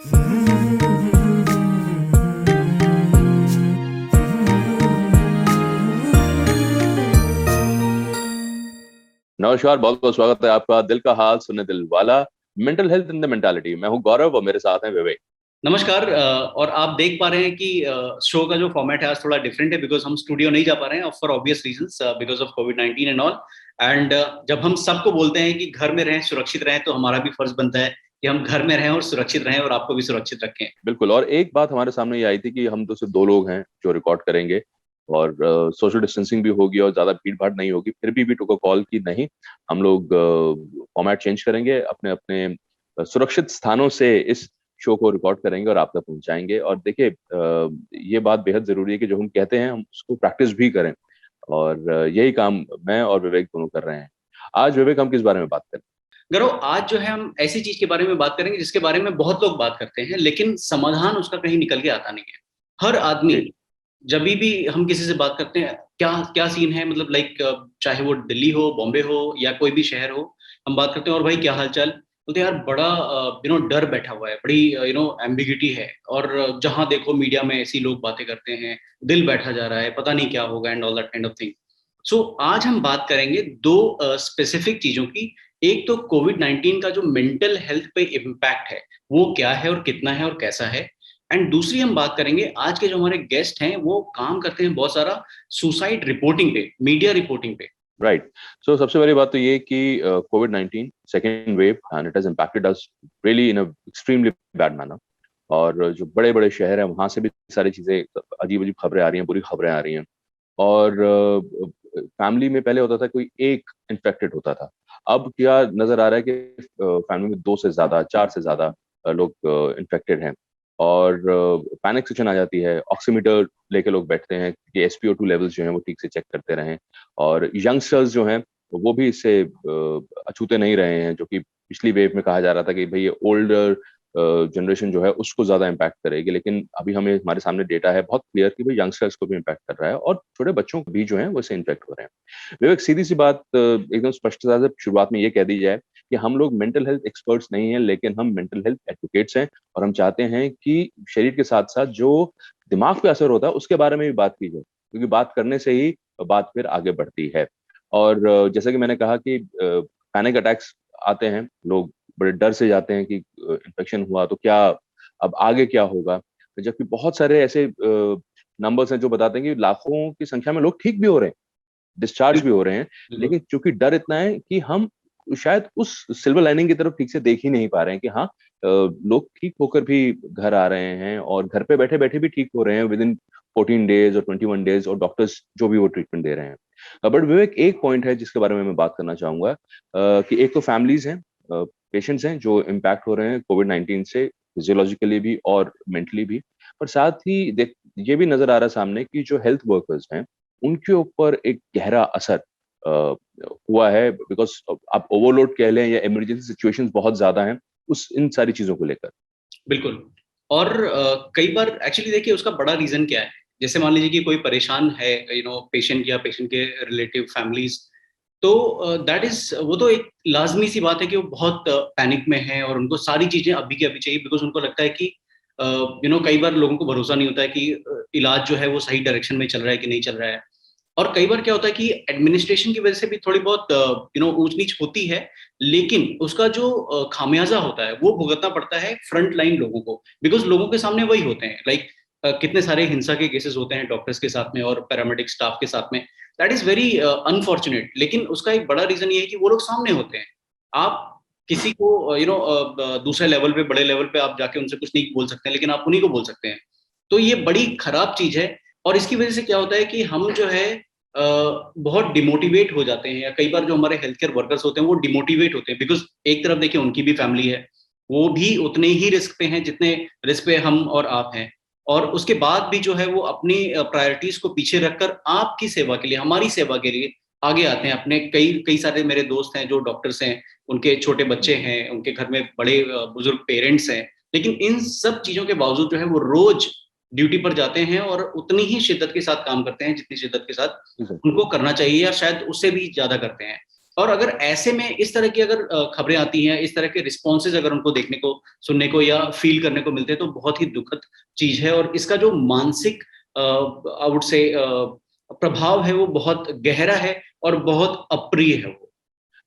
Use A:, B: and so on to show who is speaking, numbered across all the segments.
A: नमस्कार, बहुत बहुत स्वागत है आपका दिल का हाल सुनने दिल वाला mental health in the mentality. मैं हूं गौरव और मेरे साथ हैं विवेक।
B: नमस्कार। और आप देख पा रहे हैं कि शो का जो फॉर्मेट है आज थोड़ा डिफरेंट है बिकॉज हम स्टूडियो नहीं जा पा रहे हैं for obvious reasons because of covid and all. And जब हम सबको बोलते हैं कि घर में रहें, सुरक्षित रहें, तो हमारा भी फर्ज बनता है कि हम घर में रहें और सुरक्षित रहें और आपको भी सुरक्षित रखें।
A: बिल्कुल। और एक बात हमारे सामने ये आई थी कि हम तो सिर्फ दो लोग हैं जो रिकॉर्ड करेंगे और सोशल डिस्टेंसिंग भी होगी और ज्यादा भीड़ भाड़ नहीं होगी। फिर भी टू कॉल की नहीं, हम लोग फॉर्मेट चेंज करेंगे, अपने अपने सुरक्षित स्थानों से इस शो को रिकॉर्ड करेंगे और आप तक पहुंचाएंगे। और देखिए, ये बात बेहद जरूरी है कि जो हम कहते हैं हम उसको प्रैक्टिस भी करें। और यही काम मैं और विवेक दोनों कर रहे हैं। आज विवेक, हम किस बारे में बात करें?
B: गौरव, आज जो है हम ऐसी चीज के बारे में बात करेंगे जिसके बारे में बहुत लोग बात करते हैं लेकिन समाधान उसका कहीं निकल के आता नहीं है। हर आदमी
A: जी।
B: जब भी हम किसी से बात करते हैं, क्या क्या सीन है, मतलब लाइक चाहे वो दिल्ली हो, बॉम्बे हो या कोई भी शहर हो, हम बात करते हैं और भाई क्या हाल चाल, बोलते हैं यार बड़ा डर बैठा हुआ है, बड़ी एम्बिगिटी है। और जहां देखो मीडिया में ऐसी लोग बातें करते हैं, दिल बैठा जा रहा है, पता नहीं क्या होगा and all that kind of thing. So आज हम बात करेंगे दो स्पेसिफिक चीजों की। एक तो कोविड-19 का जो मेंटल हेल्थ पे इम्पैक्ट है वो क्या है और कितना है और कैसा है। एंड दूसरी हम बात करेंगे, आज के जो हमारे गेस्ट हैं वो काम करते हैं बहुत सारा सुसाइड रिपोर्टिंग पे, मीडिया रिपोर्टिंग पे।
A: राइट। सो सबसे बड़ी बात तो ये कि कोविड-19 second wave and it has impacted us really in a extremely bad manner. और जो बड़े बड़े शहर हैं वहां से भी सारी चीजें, अजीब अजीब खबरें आ रही हैं, बुरी खबरें आ रही हैं। और फैमिली में पहले होता था कोई एक इन्फेक्टेड होता था, अब क्या नजर आ रहा है कि फैमिली में दो से ज्यादा, चार से ज्यादा लोग इन्फेक्टेड हैं। और पैनिक सिचुएशन आ जाती है, ऑक्सीमीटर लेके लोग बैठते हैं कि SpO2 लेवल्स जो हैं वो ठीक से चेक करते रहें। और यंगस्टर्स जो हैं वो भी इससे अछूते नहीं रहे हैं, जो कि पिछली वेव में कहा जा रहा था कि भाई ये ओल्डर जनरेशन जो है उसको ज्यादा इम्पैक्ट करेगी। लेकिन अभी हमें, हमारे सामने डेटा है बहुत क्लियर कि भाई यंगस्टर्स को भी इम्पैक्ट कर रहा है और छोटे बच्चों को भी जो है वो इससे इन्फेक्ट हो रहे हैं। विवेक, सीधी सी बात एकदम स्पष्टता से शुरुआत में ये कह दी जाए कि हम लोग मेंटल हेल्थ एक्सपर्ट्स नहीं हैं, लेकिन हम मेंटल हेल्थ एडवोकेट्स हैं। और हम चाहते हैं कि शरीर के साथ साथ जो दिमाग पे असर होता है उसके बारे में भी बात की जाए, क्योंकि बात करने से ही बात फिर आगे बढ़ती है। और जैसा कि मैंने कहा कि पैनिक अटैक्स आते हैं, लोग बड़े डर से जाते हैं कि इन्फेक्शन हुआ तो क्या, अब आगे क्या होगा। जबकि बहुत सारे ऐसे नंबर्स हैं जो बताते हैं कि लाखों की संख्या में लोग ठीक भी हो रहे हैं, डिस्चार्ज भी हो रहे हैं।
B: बिल्कुल।
A: लेकिन चूंकि डर इतना है कि हम शायद उस सिल्वर लाइनिंग की तरफ ठीक से देख ही नहीं पा रहे हैं कि हाँ, लोग ठीक होकर भी घर आ रहे हैं और घर पे बैठे बैठे भी ठीक हो रहे हैं विद इन 14 डेज और 21 डेज, और डॉक्टर्स जो भी वो ट्रीटमेंट दे रहे हैं। बट विवेक, एक पॉइंट है जिसके बारे में मैं बात करना चाहूंगा, कि एक तो फैमिलीज हैं, पेशेंट्स हैं जो इम्पैक्ट हो रहे हैं कोविड-19 से, फिजियोलॉजिकली भी और मेंटली भी। पर साथ ही देख, ये भी नजर आ रहा है सामने कि जो हेल्थ वर्कर्स हैं उनके ऊपर एक गहरा असर हुआ है, बिकॉज आप ओवरलोड कह लें या इमरजेंसी सिचुएशंस बहुत ज्यादा हैं उस इन सारी चीजों को लेकर।
B: बिल्कुल। और कई बार एक्चुअली देखिए उसका बड़ा रीजन क्या है। जैसे मान लीजिए कि कोई परेशान है, पेशेंट या पेशेंट के रिलेटिव फैमिलीज, तो दैट इज, वो तो एक लाजमी सी बात है कि वो बहुत पैनिक में है और उनको सारी चीजें अभी के अभी चाहिए बिकॉज उनको लगता है कि कई बार लोगों को भरोसा नहीं होता है कि इलाज जो है वो सही डायरेक्शन में चल रहा है कि नहीं चल रहा है। और कई बार क्या होता है कि एडमिनिस्ट्रेशन की वजह से भी थोड़ी बहुत ऊंच नीच होती है, लेकिन उसका जो खामियाजा होता है वो भुगतना पड़ता है फ्रंट लाइन लोगों को, बिकॉज लोगों के सामने वही होते हैं। लाइक कितने सारे हिंसा के केसेस होते हैं डॉक्टर्स के साथ में और पैरामेडिक स्टाफ के साथ में। दैट इज वेरी अनफॉर्चुनेट, लेकिन उसका एक बड़ा रीजन ये है कि वो लोग सामने होते हैं। आप किसी को दूसरे लेवल पे, बड़े लेवल पे आप जाके उनसे कुछ नहीं बोल सकते हैं, लेकिन आप उन्हीं को बोल सकते हैं। तो ये बड़ी खराब चीज है। और इसकी वजह से क्या होता है कि हम जो है बहुत डिमोटिवेट हो जाते हैं, या कई बार जो हमारे हेल्थ केयर वर्कर्स होते हैं वो डिमोटिवेट होते हैं बिकॉज एक तरफ देखिए उनकी भी फैमिली है, वो भी उतने ही रिस्क पे हैं जितने रिस्क पे हम और आप हैं। और उसके बाद भी जो है वो अपनी प्रायोरिटीज को पीछे रखकर आपकी सेवा के लिए, हमारी सेवा के लिए आगे आते हैं। अपने कई कई सारे मेरे दोस्त हैं जो डॉक्टर्स हैं, उनके छोटे बच्चे हैं, उनके घर में बड़े बुजुर्ग पेरेंट्स हैं, लेकिन इन सब चीजों के बावजूद जो है वो रोज ड्यूटी पर जाते हैं और उतनी ही शिद्दत के साथ काम करते हैं जितनी शिद्दत के साथ उनको करना चाहिए, या शायद उससे भी ज्यादा करते हैं। और अगर ऐसे में इस तरह की अगर खबरें आती हैं, इस तरह के रिस्पॉन्सेज अगर उनको देखने को, सुनने को या फील करने को मिलते हैं, तो बहुत ही दुखद चीज है। और इसका जो मानसिक आई वुड से प्रभाव है वो बहुत गहरा है और बहुत अप्रिय है वो।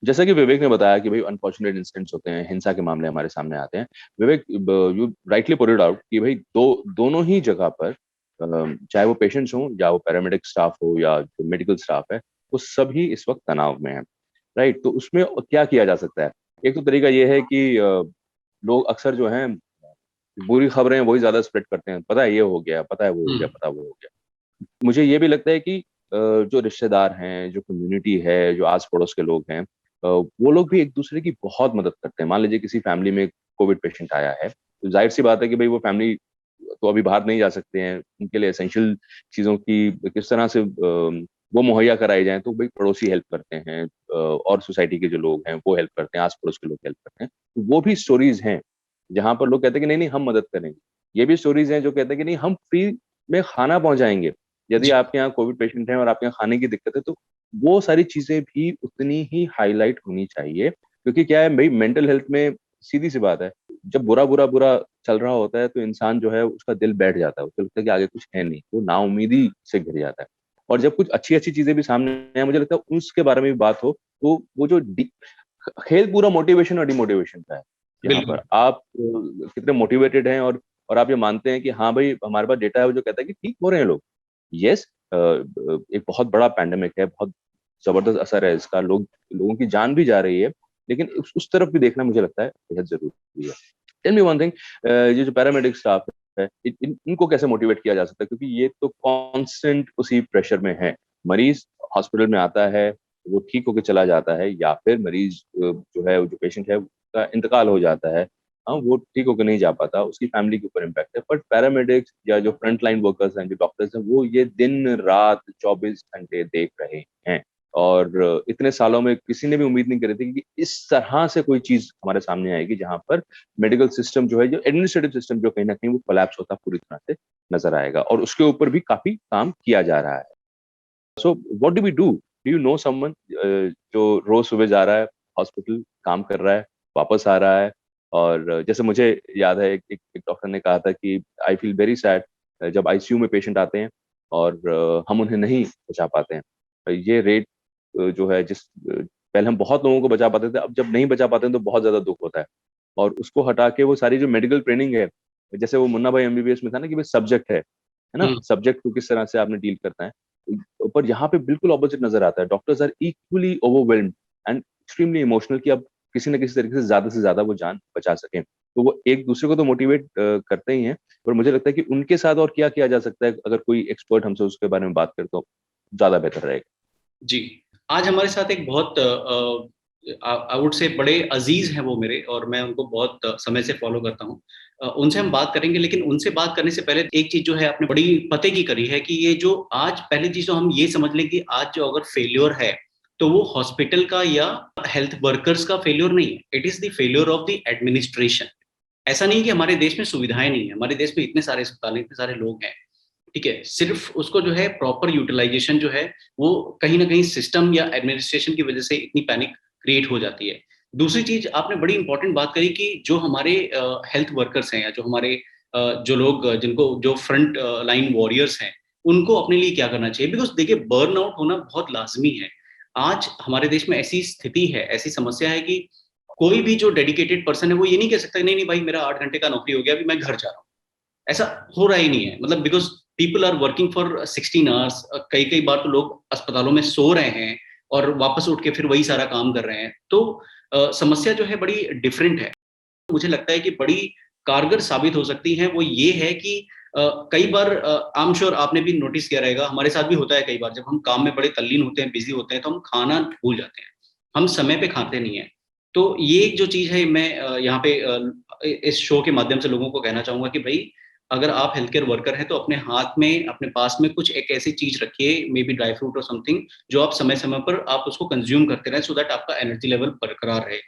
A: जैसा कि विवेक ने बताया कि भाई अनफॉर्चुनेट इंसिडेंट्स होते हैं, हिंसा के मामले हमारे सामने आते हैं। Vivek, you rightly put it out कि भाई दोनों ही जगह पर, चाहे वो पेशेंट्स हों या वो पैरामेडिक स्टाफ हो या जो मेडिकल स्टाफ है, वो सभी इस वक्त तनाव में है। राइट, तो उसमें क्या किया जा सकता है? एक तो तरीका ये है कि लोग अक्सर जो है बुरी खबरें वही ज्यादा स्प्रेड करते हैं, पता है ये हो गया, पता है वो हो गया, पता है वो हो गया। मुझे ये भी लगता है कि जो रिश्तेदार हैं, जो कम्युनिटी है, जो आस पड़ोस के लोग हैं, वो लोग भी एक दूसरे की बहुत मदद करते हैं। मान लीजिए किसी फैमिली में कोविड पेशेंट आया है, तो जाहिर सी बात है कि भाई वो फैमिली तो अभी बाहर नहीं जा सकते हैं, उनके लिए एसेंशियल चीजों की किस तरह से वो मुहैया कराई जाए, तो भाई पड़ोसी हेल्प करते हैं, और सोसाइटी के जो लोग हैं वो हेल्प करते हैं, आस पड़ोस के लोग हेल्प करते हैं। तो वो भी स्टोरीज हैं जहां पर लोग कहते हैं कि नहीं नहीं हम मदद करेंगे। ये भी स्टोरीज हैं जो कहते हैं कि नहीं हम फ्री में खाना पहुंचाएंगे, यदि
B: जी
A: आपके यहाँ कोविड पेशेंट है और आपके यहाँ खाने की दिक्कत है, तो वो सारी चीजें भी उतनी ही हाईलाइट होनी चाहिए। क्योंकि क्या है भाई, मेंटल हेल्थ में सीधी सी बात है, जब बुरा बुरा बुरा चल रहा होता है तो इंसान जो है उसका दिल बैठ जाता है, उसको लगता है कि आगे कुछ है नहीं, वो नाउमीदी से घिर जाता है। और जब कुछ अच्छी अच्छी चीजें भी सामने आए, मुझे लगता है उसके बारे में भी बात हो, तो वो जो खेल पूरा मोटिवेशन और डिमोटिवेशन का है। यहाँ
B: बिल्कुल।
A: पर आप कितने मोटिवेटेड हैं, और आप ये मानते हैं कि हाँ भाई हमारे पास डेटा है जो कहता है कि ठीक हो रहे हैं लोग। यस, एक बहुत बड़ा पैंडेमिक है, बहुत जबरदस्त असर है इसका, लोगों की जान भी जा रही है, लेकिन उस तरफ भी देखना मुझे लगता है बेहद जरूरी है। टेल मी वन थिंग, ये जो पैरामेडिक स्टाफ है, इनको कैसे मोटिवेट किया जा सकता है? क्योंकि ये तो कांस्टेंट उसी प्रेशर में है। मरीज हॉस्पिटल में आता है, वो ठीक होकर चला जाता है, या फिर मरीज जो है, जो पेशेंट है उसका इंतकाल हो जाता है, हाँ वो ठीक होकर नहीं जा पाता, उसकी फैमिली के ऊपर इम्पैक्ट है। बट पैरामेडिक्स या जो फ्रंट लाइन वर्कर्स हैं, जो डॉक्टर्स हैं, वो ये दिन रात 24 घंटे देख रहे हैं। और इतने सालों में किसी ने भी उम्मीद नहीं करी थी कि इस तरह से कोई चीज हमारे सामने आएगी, जहां पर मेडिकल सिस्टम जो है, जो एडमिनिस्ट्रेटिव सिस्टम जो कहीं ना कहीं वो कोलैप्स होता पूरी तरह से नजर आएगा, और उसके ऊपर भी काफी काम किया जा रहा है। So what do you know someone जो रोज सुबह जा रहा है हॉस्पिटल, काम कर रहा है, वापस आ रहा है? और जैसे मुझे याद है, एक डॉक्टर ने कहा था कि आई फील वेरी सैड जब आईसीयू में पेशेंट आते हैं और हम उन्हें नहीं बचा पाते हैं। ये रेट जो है, पहले हम बहुत लोगों को बचा पाते थे, अब जब नहीं बचा पाते हैं तो बहुत ज्यादा दुख होता है। और उसको हटा के वो सारी जो मेडिकल ट्रेनिंग है, जैसे वो मुन्ना भाई एमबीबीएस में था ना, कि भाई सब्जेक्ट है ना,
B: हम्म।
A: सब्जेक्ट को किस तरह से आपने डील करना है, पर यहाँ पे बिल्कुल ऑपोजिट नजर आता है। Doctors are equally overwhelmed and extremely emotional कि अब किसी न किसी तरीके से ज्यादा वो जान बचा सकें। तो वो एक दूसरे को तो मोटिवेट करते ही हैं, पर मुझे लगता है कि उनके साथ और क्या किया जा सकता है, अगर कोई एक्सपर्ट हमसे उसके बारे में बात करे तो ज्यादा बेहतर रहेगा।
B: जी, आज हमारे साथ एक बहुत आई वुड से बड़े अजीज हैं वो मेरे, और मैं उनको बहुत समय से फॉलो करता हूँ। उनसे हम बात करेंगे, लेकिन उनसे बात करने से पहले एक चीज जो है आपने बड़ी पते की करी है कि ये जो आज, पहली चीज तो हम ये समझ लें कि आज जो अगर फेल्योर है तो वो हॉस्पिटल का या हेल्थ वर्कर्स का फेल्योर नहीं है, it is the failure of the administration. ऐसा नहीं कि हमारे देश में सुविधाएं नहीं है, हमारे देश में इतने सारे अस्पताल, इतने सारे लोग हैं, ठीक है, सिर्फ उसको जो है प्रॉपर यूटिलाइजेशन जो है वो कहीं ना कहीं सिस्टम या एडमिनिस्ट्रेशन की वजह से इतनी पैनिक क्रिएट हो जाती है। दूसरी चीज आपने बड़ी इंपॉर्टेंट बात करी कि जो हमारे हेल्थ वर्कर्स हैं या जो हमारे जो लोग जिनको जो फ्रंट लाइन वॉरियर्स हैं, उनको अपने लिए क्या करना चाहिए, बिकॉज देखिए बर्न आउट होना बहुत लाजमी है। आज हमारे देश में ऐसी स्थिति है, ऐसी समस्या है कि कोई भी जो डेडिकेटेड पर्सन है वो ये नहीं कह सकता नहीं नहीं भाई मेरा 8 घंटे का नौकरी हो गया अभी मैं घर जा रहा हूँ। ऐसा हो रहा ही नहीं है, मतलब because people are working for 16 hours. कई कई बार तो लोग अस्पतालों में सो रहे हैं और वापस उठ के फिर वही सारा काम कर रहे हैं। तो समस्या जो है बड़ी डिफरेंट है। मुझे लगता है कि बड़ी कारगर साबित हो सकती है वो ये है कि कई बार आई एम श्योर आपने भी नोटिस किया रहेगा, हमारे साथ भी होता है कई बार जब हम काम में बड़े तल्लीन होते हैं, बिजी होते हैं, तो हम खाना भूल जाते हैं, हम समय पे खाते नहीं है। तो ये एक जो चीज है मैं यहाँ पे इस शो के माध्यम से लोगों को कहना चाहूंगा कि भाई अगर आप हेल्थ केयर वर्कर हैं तो अपने हाथ में, अपने पास में कुछ एक ऐसी चीज रखिए, मे बी ड्राई फ्रूट और समथिंग, जो आप समय समय पर आप उसको कंज्यूम करते रहें, सो दैट आपका एनर्जी लेवल बरकरार रहे।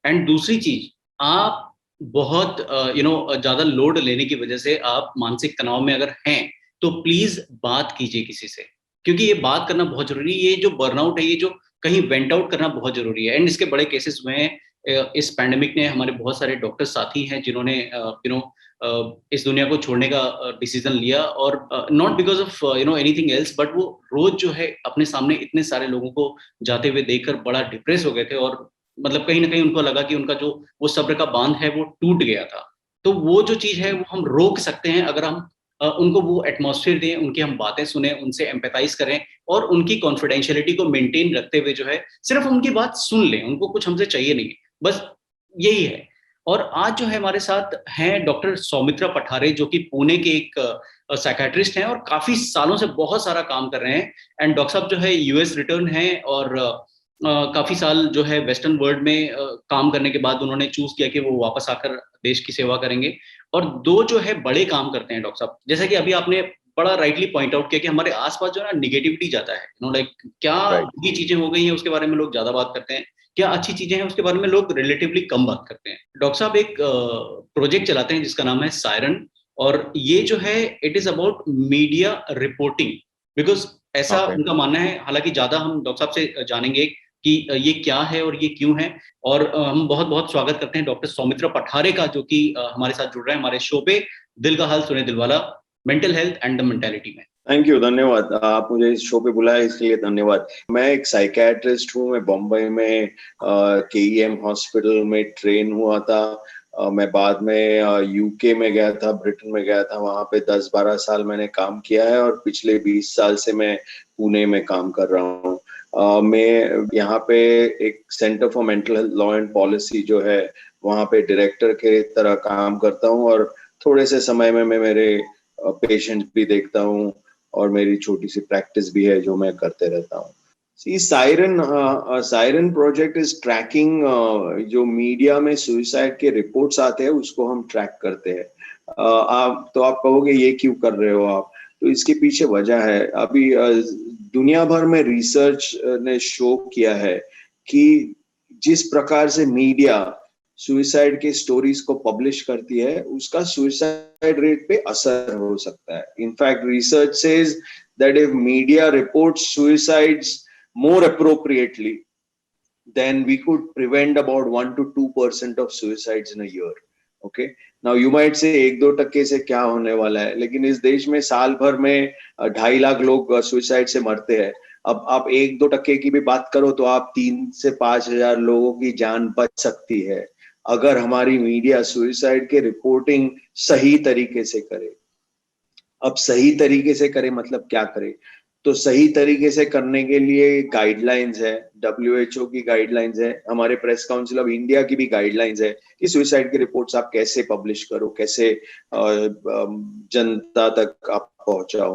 B: एंड दूसरी चीज, आप बहुत ज्यादा लोड लेने की वजह से आप मानसिक तनाव में अगर हैं तो प्लीज बात कीजिए किसी से, क्योंकि ये बात करना बहुत जरूरी है। ये जो बर्नआउट है, ये जो कहीं वेंट आउट करना बहुत जरूरी है। एंड इसके बड़े केसेस हुए हैं। इस पैंडेमिक ने हमारे बहुत सारे डॉक्टर साथी हैं जिन्होंने इस दुनिया को छोड़ने का डिसीजन लिया, और not because of anything else, but वो रोज जो है अपने सामने इतने सारे लोगों को जाते हुए देखकर बड़ा डिप्रेस हो गए थे, और मतलब कहीं ना कहीं उनको लगा कि उनका जो वो सब्र का बांध है वो टूट गया था। तो वो जो चीज है वो हम रोक सकते हैं अगर हम उनको वो एटमॉस्फेयर दें, उनकी हम बातें सुने, उनसे एम्पैथाइज करें, और उनकी कॉन्फिडेंशियलिटी को मेंटेन रखते हुए जो है सिर्फ उनकी बात सुन लें। उनको कुछ हमसे चाहिए नहीं है, बस यही है। और आज जो है हमारे साथ हैं डॉक्टर सौमित्रा पठारे, जो कि पुणे के एक साइकेट्रिस्ट हैं और काफी सालों से बहुत सारा काम कर रहे हैं। एंड डॉक्टर साहब जो है यूएस रिटर्न हैं, और काफी साल जो है वेस्टर्न वर्ल्ड में काम करने के बाद उन्होंने चूज किया कि वो वापस आकर देश की सेवा करेंगे। और दो जो है बड़े काम करते हैं डॉक्टर साहब, जैसा कि अभी आपने बड़ा राइटली पॉइंट आउट किया कि हमारे आसपास जो है ना निगेटिविटी जाता है, लाइक क्या
A: राइट।
B: बुरी चीजें हो गई हैं उसके बारे में लोग ज्यादा बात करते हैं, क्या अच्छी चीजें हैं उसके बारे में लोग रिलेटिवली कम बात करते हैं। डॉक्टर साहब एक प्रोजेक्ट चलाते हैं जिसका नाम है सायरन, और ये जो है it is about media reporting. Because ऐसा
A: ओके।
B: उनका मानना है, हालांकि ज्यादा हम डॉक्टर साहब से जानेंगे कि ये क्या है और ये क्यों है। और हम बहुत बहुत स्वागत करते हैं डॉक्टर सौमित्रा पठारे का, जो कि हमारे साथ जुड़ रहे हैं हमारे शो पे दिल का हाल सुने दिलवाला, mental health and the mentality में।
C: थैंक यू, धन्यवाद। आप मुझे इस शो पे बुलाया इसके लिए धन्यवाद। मैं एक साइकेट्रिस्ट हूँ। मैं बम्बई में केईएम हॉस्पिटल में ट्रेन हुआ था। मैं बाद में यूके में गया था, ब्रिटेन में गया था। वहाँ पे 10-12 साल मैंने काम किया है और पिछले 20 साल से मैं पुणे में काम कर रहा हूँ। मैं यहाँ पे एक centre for mental health law and policy जो है वहाँ पे डायरेक्टर के तरह काम करता हूँ, और थोड़े से समय में मैं मेरे पेशेंट भी देखता हूँ, और मेरी छोटी सी प्रैक्टिस भी है जो मैं करते रहता हूँ। सायरन प्रोजेक्ट इज ट्रैकिंग, जो मीडिया में सुसाइड के रिपोर्ट्स आते हैं उसको हम ट्रैक करते हैं। आप कहोगे ये क्यों कर रहे हो आप? तो इसके पीछे वजह है। अभी दुनिया भर में रिसर्च ने शो किया है कि जिस प्रकार से मीडिया सुसाइड के स्टोरीज को पब्लिश करती है उसका सुसाइड रेट पे असर हो सकता है। In fact research says that if media reports suicides more appropriately, then we could prevent about 1 to 2% of suicides in a year. Okay, now you might say 1-2% से क्या होने वाला है, लेकिन इस देश में साल भर में 2.5 लाख लोग सुसाइड से मरते हैं। अब आप 1-2% की भी बात करो तो आप 3 से 5 हजार लोगों की जान बच सकती है अगर हमारी मीडिया सुसाइड के रिपोर्टिंग सही तरीके से करे। अब सही तरीके से करे मतलब क्या करे? तो सही तरीके से करने के लिए गाइडलाइंस है, WHO की गाइडलाइंस है, हमारे प्रेस काउंसिल ऑफ इंडिया की भी गाइडलाइंस है कि सुसाइड की रिपोर्ट्स आप कैसे पब्लिश करो, कैसे जनता तक आप पहुंचाओ।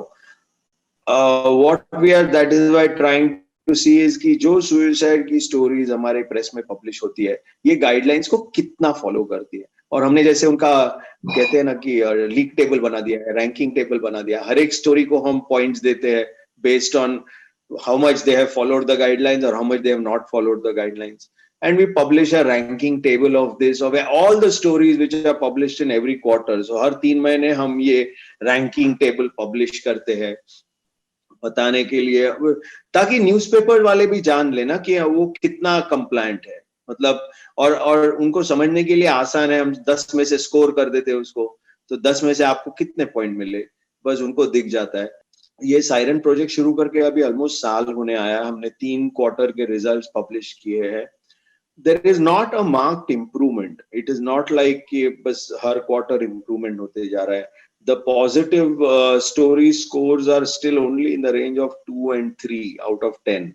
C: That is why trying to see is कि जो सुसाइड की स्टोरीज हमारे प्रेस में पब्लिश होती है ये गाइडलाइंस को कितना फॉलो करती है। और हमने जैसे उनका कहते हैं ना कि लीग टेबल बना दिया है, रैंकिंग टेबल बना दिया। हर एक स्टोरी को हम पॉइंट्स देते हैं based on how much they have followed the guidelines or how much they have not followed the guidelines, and we publish a ranking table of this, of all the stories which are published in every quarter. So हर 3 महीने हम ये ranking table publish करते हैं बताने के लिए, ताकि newspaper वाले भी जान लेना कि वो कितना compliant है। मतलब और उनको समझने के लिए आसान है। हम 10 में से स्कोर कर देते हैं उसको, तो 10 में से आपको कितने पॉइंट मिले बस उनको दिख जाता है। ये सायरन प्रोजेक्ट शुरू करके अभी ऑलमोस्ट साल होने आया। हमने 3 क्वार्टर के रिजल्ट्स पब्लिश किए हैं। There is not a marked improvement. It is not like कि बस हर क्वार्टर इम्प्रूवमेंट होते जा रहा है। The positive story scores are still only in the range of 2 and 3 out of 10.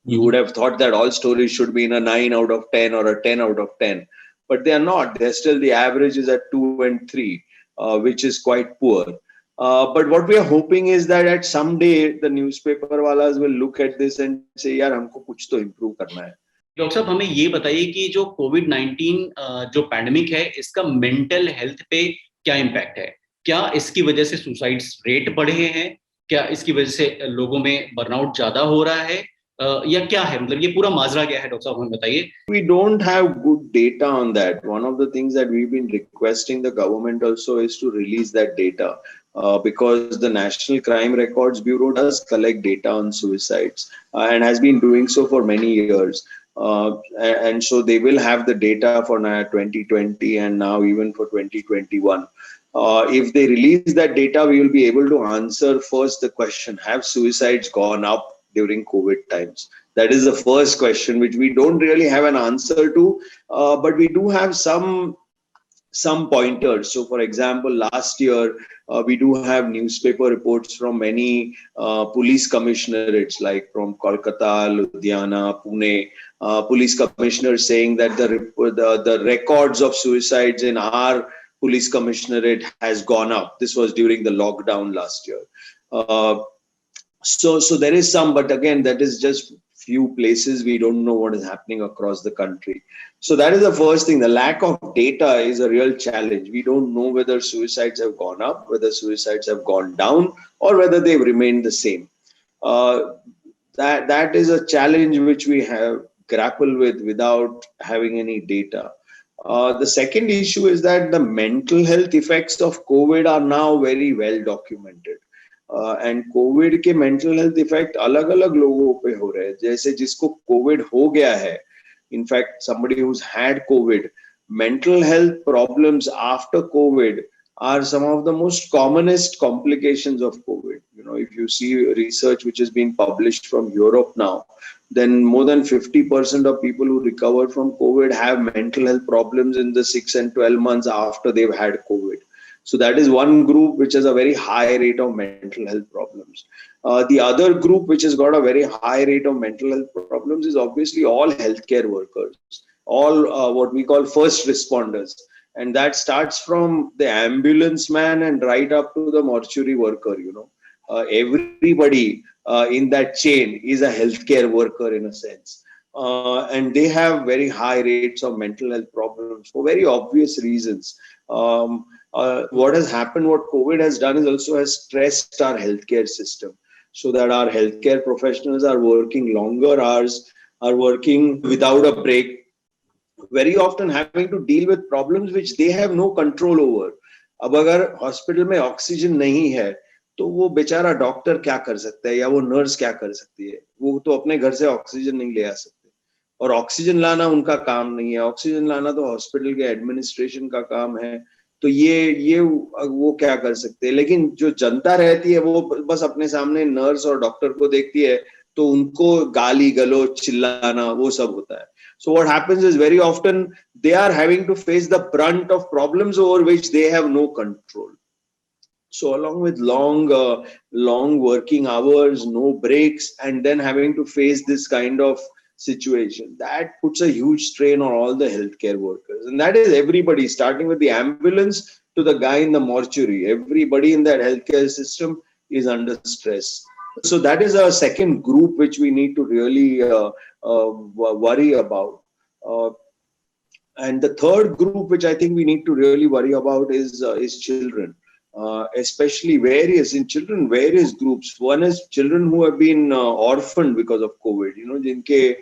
C: You would have thought that all stories should be in a 9 out of 10 or a 10 out of 10, but they are not. They're still, the average is at 2 and 3, which is quite poor. But what we are hoping is that at some day the newspaper walas will look at this and say, यार हमको कुछ तो improve करना है।
B: Doctor साहब हमें ये बताइए कि जो कोविड-19 जो पैंडेमिक है इसका मेंटल हेल्थ पे क्या इम्पैक्ट है? क्या इसकी वजह से सुसाइड्स रेट बढ़े हैं? क्या इसकी वजह से लोगों में बर्नआउट ज्यादा हो रहा है? या क्या है, मतलब ये पूरा माजरा क्या है डॉक्टर साहब हमें बताइए।
C: We don't have good data on that. One of the things that we've been requesting the government also is to release that data. because the National Crime Records Bureau does collect data on suicides and has been doing so for many years. And so they will have the data for 2020 and now even for 2021. If they release that data, we will be able to answer first the question, have suicides gone up during COVID times? That is the first question, which we don't really have an answer to, but we do have some pointers. So, for example, last year, we do have newspaper reports from many police commissionerates, like from Kolkata, Ludhiana, Pune, police commissioners saying that the records of suicides in our police commissionerate has gone up. This was during the lockdown last year. So there is some, but again, that is just few places. We don't know what is happening across the country. So that is the first thing. The lack of data is a real challenge. We don't know whether suicides have gone up, whether suicides have gone down, or whether they've remained the same. That is a challenge which we have grappled with without having any data. The second issue is that the mental health effects of COVID are now very well documented. And Covid के mental health effect अलग अलग लोगों पे हो रहे हैं. जैसे जिसको कोविड हो गया है, in fact somebody who's had COVID, mental health problems after COVID are some of the most commonest complications of COVID. You know, if you see research which is being published from Europe now, then more than 50% of people who recover from COVID have mental health problems in the 6 and 12 months after they've had COVID. So that is one group which has a very high rate of mental health problems. The other group which has got a very high rate of mental health problems is obviously all healthcare workers, all what we call first responders. And that starts from the ambulance man and right up to the mortuary worker, you know. Everybody in that chain is a healthcare worker in a sense. And they have very high rates of mental health problems for very obvious reasons. What has happened, what COVID has done is also has stressed our healthcare system so that our healthcare professionals are working longer hours, are working without a break, very often having to deal with problems which they have no control over. अब अगर hospital में oxygen नहीं है तो वो बेचारा doctor क्या कर सकता है या वो नर्स क्या कर सकती है? वो तो अपने घर से ऑक्सीजन नहीं ले आ सकते और ऑक्सीजन लाना उनका काम नहीं है. ऑक्सीजन लाना तो हॉस्पिटल के एडमिनिस्ट्रेशन का काम है. तो ये वो क्या कर सकते हैं. लेकिन जो जनता रहती है वो बस अपने सामने नर्स और डॉक्टर को देखती है तो उनको गाली गलौज चिल्लाना वो सब होता है. So what happens is very often they are having to face the brunt of problems over which they have no control. So along with long working hours, no breaks, and then having to face this kind of situation, that puts a huge strain on all the healthcare workers. And that is everybody, starting with the ambulance to the guy in the mortuary. Everybody in that healthcare system is under stress. So that is a second group which we need to really worry about. And the third group which I think we need to really worry about is children. Especially various groups. One is children who have been orphaned because of COVID, you know, जिनके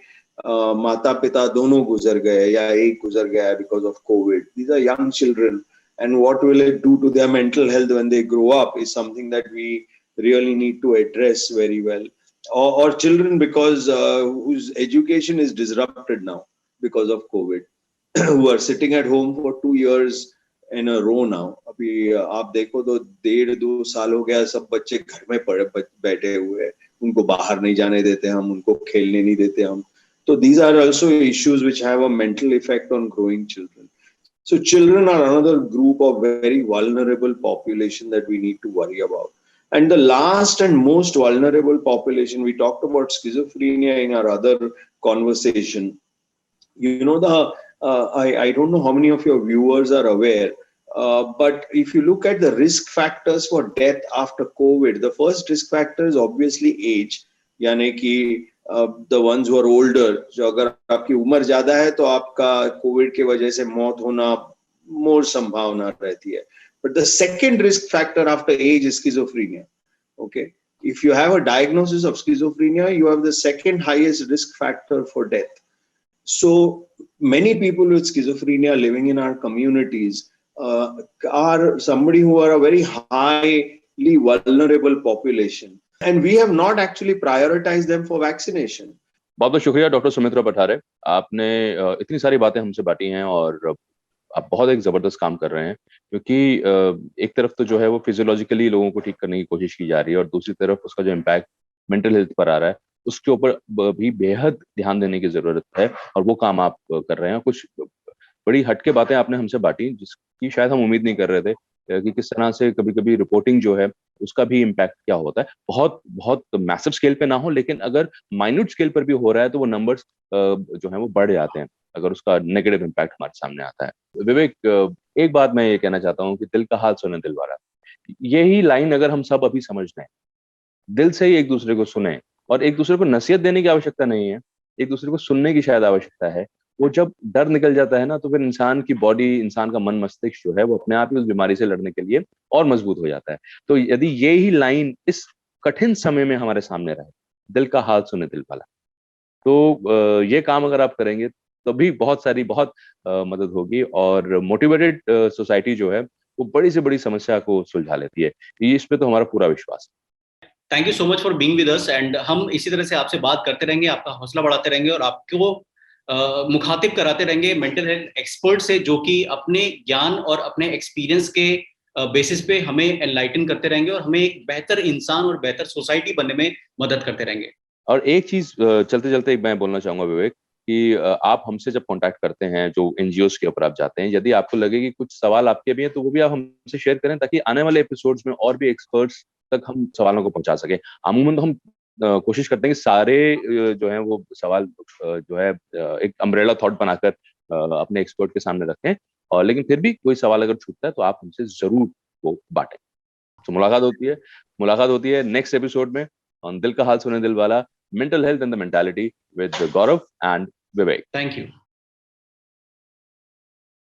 C: माता पिता दोनों गुजर गए या एक गुजर गया because of COVID. These are young children, and what will it do to their mental health when they grow up is something that we really need to address very well. Or children because whose education is disrupted now because of COVID, who are sitting at home for 2 years in a row now. अभी आप देखो तो 1.5-2 साल हो गया सब बच्चे घर में बैठे हुए हैं. उनको बाहर नहीं जाने देते हम, उनको खेलने नहीं देते हम. So these are also issues which have a mental effect on growing children. So children are another group of very vulnerable population that we need to worry about. And the last and most vulnerable population, we talked about schizophrenia in our other conversation. You know, I don't know how many of your viewers are aware, but if you look at the risk factors for death after COVID, the first risk factor is obviously age. यानी कि the ones who are older, जो अगर आपकी उम्र ज्यादा है तो आपका कोविड की वजह से मौत होना more संभावना रहती है. But the second risk factor after age is schizophrenia. Okay, if you have a diagnosis of schizophrenia, you have the second highest risk factor for death. So many people with schizophrenia living in our communities are somebody who are a very high extremely vulnerable population, and we have not actually prioritized them for vaccination.
A: बहुत बहुत शुक्रिया doctor Sumitra Pathare, आपने इतनी सारी बातें हमसे बांटी हैं और आप बहुत एक जबरदस्त काम कर रहे हैं, क्योंकि एक तरफ तो जो है वो फिजियोलॉजिकली लोगों को ठीक करने की कोशिश की जा रही है और दूसरी तरफ उसका जो इम्पैक्ट मेंटल हेल्थ पर आ रहा है उसके ऊपर भी बेहद ध्यान देने की जरूरत है, और वो काम आप कर रहे हैं। कुछ बड़ी हटके बातें आपने हमसे बांटी जिसकी शायद हम उम्मीद नहीं कर रहे थे, कि किस तरह से कभी कभी रिपोर्टिंग जो है उसका भी इम्पैक्ट क्या होता है। बहुत बहुत मैसिव स्केल पे ना हो, लेकिन अगर माइन्यूट स्केल पर भी हो रहा है तो वो नंबर्स जो है वो बढ़ जाते हैं अगर उसका नेगेटिव इम्पैक्ट हमारे सामने आता है। विवेक, एक बात मैं ये कहना चाहता हूँ कि दिल का हाल सुने दिल वाला, यही लाइन अगर हम सब अभी समझ लें, दिल से ही एक दूसरे को सुने, और एक दूसरे को नसीहत देने की आवश्यकता नहीं है, एक दूसरे को सुनने की शायद आवश्यकता है। वो जब डर निकल जाता है ना, तो फिर इंसान की बॉडी, इंसान का मन मस्तिष्क जो है वो अपने आप ही उस बीमारी से लड़ने के लिए और मजबूत हो जाता है। तो यदि ये ही लाइन इस कठिन समय में हमारे सामने रहे, दिल का हाल सुने दिल वाला, तो ये काम अगर आप करेंगे तो भी बहुत सारी बहुत मदद होगी, और मोटिवेटेड सोसाइटी जो है वो बड़ी से बड़ी समस्या को सुलझा लेती है। ये इस पे तो हमारा पूरा विश्वास है।
B: Thank you so much for being with us, and हम इसी तरह से आपसे बात करते रहेंगे, आपका हौसला बढ़ाते रहेंगे और आपको मुखातिब कराते रहेंगे मेंटल हेल्थ एक्सपर्ट से, जो कि अपने ज्ञान और अपने एक्सपीरियंस के बेसिस पे हमें एनलाइटन करते रहेंगे और हमें एक बेहतर इंसान और बेहतर सोसाइटी बनने में मदद करते रहेंगे।
A: और एक चीज चलते चलते मैं बोलना चाहूंगा विवेक, कि आप हमसे जब कांटेक्ट करते हैं, जो एनजीओज के ऊपर आप जाते हैं, यदि आपको लगे कि कुछ सवाल आपके भी हैं तो वो भी आप हमसे शेयर करें, ताकि आने वाले एपिसोड्स में और भी एक्सपर्ट्स तक हम सवालों को पहुंचा सके। अमूमन तो हम कोशिश करते हैं कि सारे जो है वो सवाल जो है एक अम्ब्रेला थॉट बनाकर अपने एक्सपर्ट के सामने रखें, और लेकिन फिर भी कोई सवाल अगर छूटता है तो आप हमसे जरूर वो बांटें। तो मुलाकात होती है नेक्स्ट एपिसोड में ऑन दिल का हाल सुने दिल वाला, mental health and the mentality, with Gaurav and Vivek.
B: Thank you.